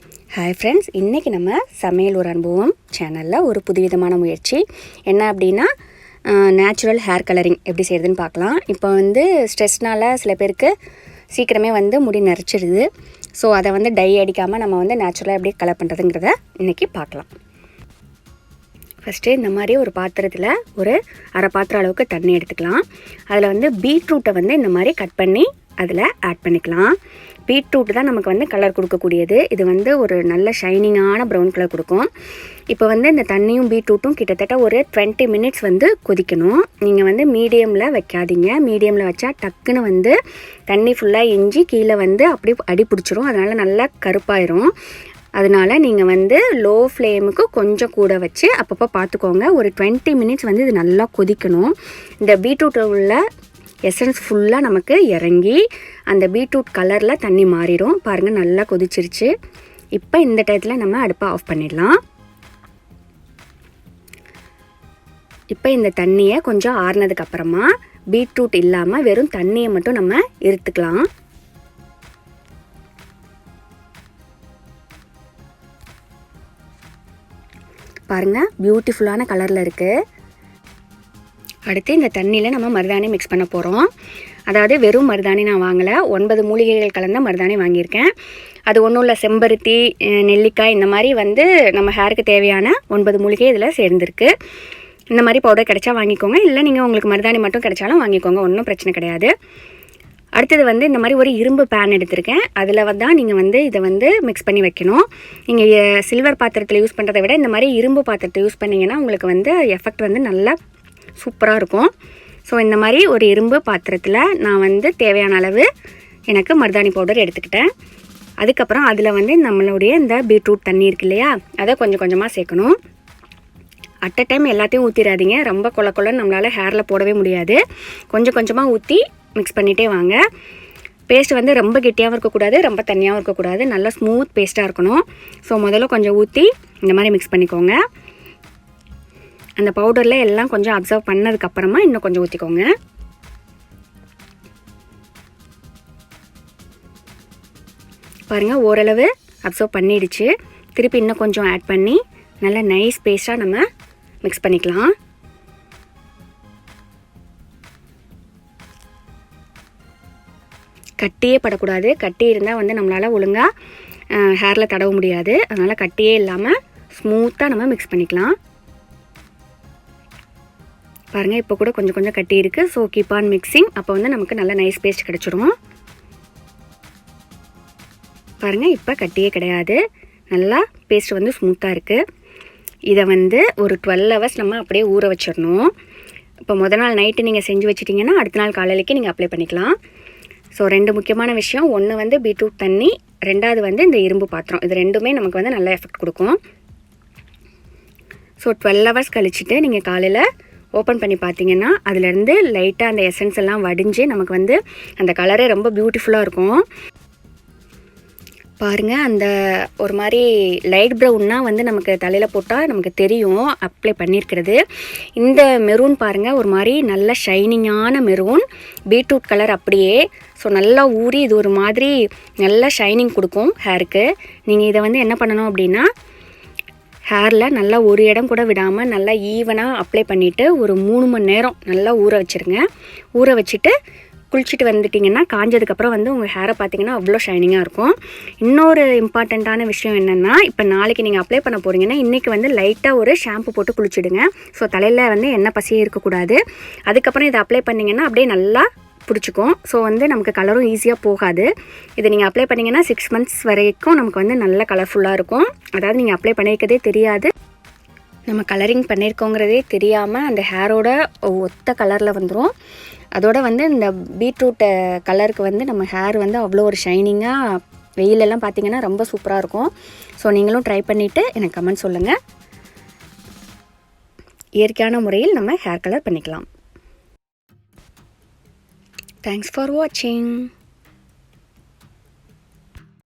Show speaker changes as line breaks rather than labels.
Hi friends, இன்றைக்கி நம்ம சமையல் ஒரு அனுபவம் சேனலில் ஒரு புதுவிதமான முயற்சி என்ன அப்படின்னா நேச்சுரல் ஹேர் கலரிங் எப்படி செய்கிறதுன்னு பார்க்கலாம். இப்போ ஸ்ட்ரெஸ்னால் சில பேருக்கு சீக்கிரமே முடி நரைச்சிடுது. ஸோ அதை டை அடிக்காமல் நம்ம நேச்சுரலாக எப்படி கலர் பண்ணுறதுங்கிறத இன்றைக்கி பார்க்கலாம். ஃபஸ்ட்டு இந்த மாதிரி ஒரு பாத்திரத்தில் ஒரு அரை பாத்திரம் அளவுக்கு தண்ணி எடுத்துக்கலாம். அதில் பீட்ரூட்டை இந்த மாதிரி கட் பண்ணி அதில் ஆட் பண்ணிக்கலாம். பீட்ரூட் தான் நமக்கு கலர் கொடுக்கக்கூடியது. இது ஒரு நல்ல ஷைனிங்கான ப்ரௌன் கலர் கொடுக்கும். இப்போ இந்த தண்ணியும் பீட்ரூட்டும் கிட்டத்தட்ட ஒரு 20 மினிட்ஸ் கொதிக்கணும். நீங்கள் மீடியமில் வைக்காதீங்க. மீடியமில் வச்சா டக்குன்னு தண்ணி ஃபுல்லாக இஞ்சி கீழே அப்படியே அடி பிடிச்சிரும். அதனால் நல்லா கருப்பாயிரும். அதனால் நீங்கள் லோ ஃப்ளேமுக்கு கொஞ்சம் கூட வச்சு அப்பப்போ பார்த்துக்கோங்க. ஒரு 20 மினிட்ஸ் இது நல்லா கொதிக்கணும். இந்த பீட்ரூட்டில் உள்ள எசன்ஸ் ஃபுல்லாக நமக்கு இறங்கி அந்த பீட்ரூட் கலரில் தண்ணி மாறிடும். பாருங்கள், நல்லா கொதிச்சிருச்சு. இப்போ இந்த டயத்தில் நம்ம அடுப்பை ஆஃப் பண்ணிடலாம். இப்போ இந்த தண்ணியை கொஞ்சம் ஆறுனதுக்கப்புறமா பீட்ரூட் இல்லாமல் வெறும் தண்ணியை மட்டும் நம்ம இருத்துக்கலாம். பாருங்கள், பியூட்டிஃபுல்லான கலரில் இருக்குது. அடுத்து இந்த தண்ணியில் நம்ம மருதாணி மிக்ஸ் பண்ண போகிறோம். அதாவது வெறும் மருதாணி நான் வாங்கலை, 9 மூலிகைகள் கலந்த மருதாணி வாங்கியிருக்கேன். அது ஒன்றும் இல்லை, செம்பருத்தி, நெல்லிக்காய், இந்த மாதிரி நம்ம ஹேருக்கு தேவையான 9 மூலிகை இதில் சேர்ந்துருக்கு. இந்த மாதிரி பவுடர் கிடைச்சா வாங்கிக்கோங்க, இல்லை நீங்கள் உங்களுக்கு மருதாணி மட்டும் கிடைச்சாலும் வாங்கிக்கோங்க, ஒன்றும் பிரச்சனை கிடையாது. அடுத்தது இந்த மாதிரி ஒரு இரும்பு பேன் எடுத்திருக்கேன். அதில் தான் நீங்கள் இதை மிக்ஸ் பண்ணி வைக்கணும். நீங்கள் சில்வர் பாத்திரத்தில் யூஸ் பண்ணுறதை விட இந்த மாதிரி இரும்பு பாத்திரத்தை யூஸ் பண்ணிங்கன்னா உங்களுக்கு எஃபெக்ட் நல்லா சூப்பராக இருக்கும். ஸோ இந்த மாதிரி ஒரு இரும்பு பாத்திரத்தில் நான் தேவையான அளவு எனக்கு மருதாணி பவுடர் எடுத்துக்கிட்டேன். அதுக்கப்புறம் அதில் நம்மளுடைய இந்த பீட்ரூட் தண்ணி இருக்கு இல்லையா, அதை கொஞ்சம் கொஞ்சமாக சேர்க்கணும். அட் அ டைம் எல்லாத்தையும் ஊற்றிடாதீங்க. ரொம்ப கொலன்னு நம்மளால் ஹேரில் போடவே முடியாது. கொஞ்சம் கொஞ்சமாக ஊற்றி மிக்ஸ் பண்ணிகிட்டே வாங்க. பேஸ்ட் ரொம்ப கெட்டியாகவும் இருக்கக்கூடாது, ரொம்ப தண்ணியாகவும் இருக்கக்கூடாது, நல்லா ஸ்மூத் பேஸ்ட்டாக இருக்கணும். ஸோ முதல்ல கொஞ்சம் ஊற்றி இந்த மாதிரி மிக்ஸ் பண்ணிக்கோங்க. அந்த பவுடரில் எல்லாம் கொஞ்சம் அப்சர்வ் பண்ணதுக்கப்புறமா இன்னும் கொஞ்சம் ஊற்றிக்கோங்க. பாருங்கள், ஓரளவு அப்சர்வ் பண்ணிடுச்சு. திருப்பி இன்னும் கொஞ்சம் ஆட் பண்ணி நல்லா நைஸ் பேஸ்ட்டாக நம்ம மிக்ஸ் பண்ணிக்கலாம். கட்டியே படக்கூடாது. கட்டி இருந்தால் நம்மளால் ஒழுங்காக ஹேரில் தடவ முடியாது. அதனால் கட்டியே இல்லாமல் ஸ்மூத்தாக நம்ம மிக்ஸ் பண்ணிக்கலாம். பாருங்கள், இப்போ கூட கொஞ்சம் கொஞ்சம் கட்டி இருக்குது. So keep on mixing. அப்போ நமக்கு நல்ல நைஸ் பேஸ்ட் கிடச்சிடும். பாருங்கள், இப்போ கட்டியே கிடையாது, நல்லா பேஸ்ட் ஸ்மூத்தாக இருக்குது. இதை ஒரு 12 ஹவர்ஸ் நம்ம அப்படியே ஊற வச்சிடணும். இப்போ முதல் நாள் நைட்டு நீங்கள் செஞ்சு வச்சிட்டிங்கன்னா அடுத்த நாள் காலையிலேக்கு நீங்கள் அப்ளை பண்ணிக்கலாம். ஸோ 2 முக்கியமான விஷயம். ஒன்று பீட்ரூட் தண்ணி, 2வது இந்த இரும்பு பாத்திரம். இது ரெண்டுமே நமக்கு நல்ல எஃபெக்ட் கொடுக்கும். ஸோ 12 ஹவர்ஸ் கழிச்சுட்டு நீங்கள் காலையில் ஓப்பன் பண்ணி பார்த்தீங்கன்னா அதுலேருந்து லைட்டாக அந்த எசன்ஸ் எல்லாம் வடிஞ்சு நமக்கு அந்த கலரே ரொம்ப பியூட்டிஃபுல்லாக இருக்கும். பாருங்கள், அந்த ஒரு மாதிரி லைட் ப்ரௌன்னா நமக்கு தலையில் போட்டால் நமக்கு தெரியும் அப்ளை பண்ணியிருக்கிறது. இந்த மெரூன் பாருங்கள், ஒரு மாதிரி நல்ல ஷைனிங்கான மெரூன், பீட்ரூட் கலர் அப்படியே. ஸோ நல்லா ஊறி இது ஒரு மாதிரி நல்ல ஷைனிங் கொடுக்கும் ஹேருக்கு. நீங்கள் இதை என்ன பண்ணணும் அப்படின்னா ஹேரில் நல்லா ஒரு இடம் கூட விடாமல் நல்லா ஈவனாக அப்ளை பண்ணிவிட்டு ஒரு 3 மணி நேரம் நல்லா ஊற வச்சுருங்க. ஊற வச்சுட்டு குளிச்சுட்டு வந்துட்டிங்கன்னா காஞ்சதுக்கப்புறம் உங்கள் ஹேரை பார்த்திங்கன்னா அவ்வளோ ஷைனிங்காக இருக்கும். இன்னொரு இம்பார்ட்டண்ட்டான விஷயம் என்னென்னா, இப்போ நாளைக்கு நீங்கள் அப்ளை பண்ண போகிறீங்கன்னா இன்றைக்கி லைட்டாக ஒரு ஷாம்பு போட்டு குளிச்சுடுங்க. ஸோ தலையில் எண்ணெய் பசியே இருக்கக்கூடாது. அதுக்கப்புறம் இதை அப்ளை பண்ணிங்கன்னா அப்படியே நல்லா பிடிச்சிக்கும். ஸோ நமக்கு கலரும் ஈஸியாக போகாது. இதை நீங்கள் அப்ளை பண்ணிங்கன்னா 6 மந்த்ஸ் வரைக்கும் நமக்கு நல்ல கலர்ஃபுல்லாக இருக்கும். அதாவது நீங்கள் அப்ளை பண்ணியிருக்கதே தெரியாது, நம்ம கலரிங் பண்ணியிருக்கோங்கிறதே தெரியாமல் அந்த ஹேரோட ஒத்த கலரில் வந்துடும். அதோட இந்த பீட்ரூட் கலருக்கு நம்ம ஹேர் அவ்வளோ ஒரு ஷைனிங்காக வெயிலெல்லாம் பார்த்திங்கன்னா ரொம்ப சூப்பராக இருக்கும். ஸோ நீங்களும் ட்ரை பண்ணிவிட்டு எனக்கு கமெண்ட் சொல்லுங்கள். இயற்கையான முறையில் நம்ம ஹேர் கலர் பண்ணிக்கலாம். Thanks for watching.